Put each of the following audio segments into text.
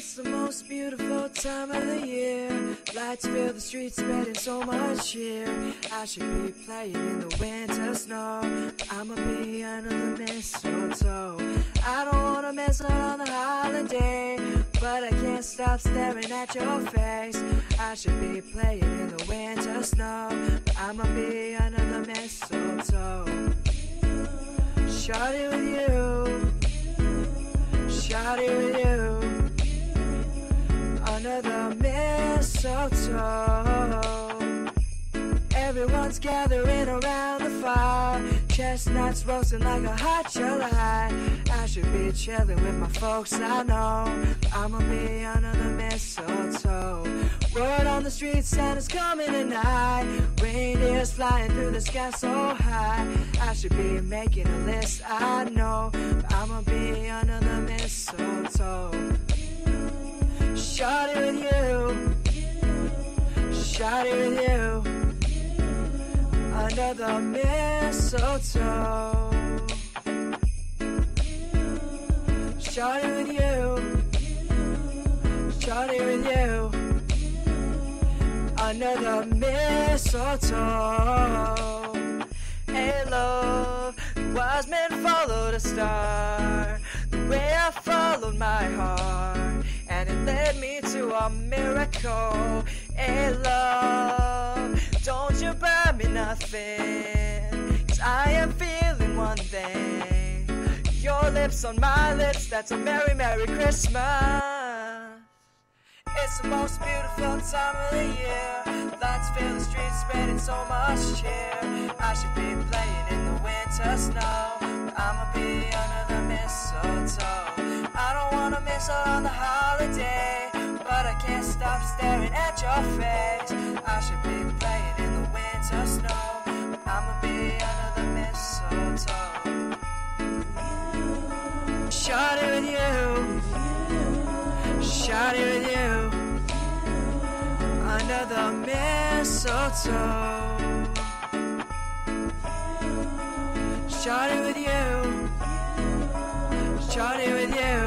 It's the most beautiful time of the year. Lights fill the streets, spreading so much cheer. I should be playing in the winter snow, but I'ma be under the mistletoe. I don't wanna miss out on the holiday, but I can't stop staring at your face. I should be playing in the winter snow, but I'ma be under the mistletoe. Shawty with you, shawty with you, under the mistletoe. Everyone's gathering around the fire, chestnuts roasting like a hot July. I should be chilling with my folks, I know, I'ma be under the mistletoe. Word on the street, Santa's coming tonight. Reindeers flying through the sky so high. I should be making a list, I know, but I'ma be under the mistletoe. Shawty with you, shawty with you, under the mistletoe. Shawty with you, shawty with you, under the mistletoe. Hey love, the wise men followed a star, the way I followed my heart, and it led me to a miracle. Hey love, don't you buy me nothing, 'cause I am feeling one thing. Your lips on my lips, that's a merry, merry Christmas. It's the most beautiful time of the year. Lights fill the streets, spreading so much cheer. I should be playing in the winter snow, but I'ma be under the mistletoe. I don't wanna miss out on the holiday, but I can't stop staring at your face. I should be playing in the winter snow, but I'ma be under the mistletoe. Shawty with you, shawty with you, under the mistletoe. Shawty with you, shawty with you,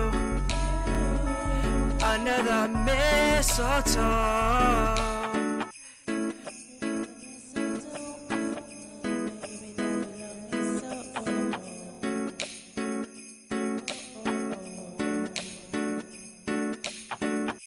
under the mistletoe.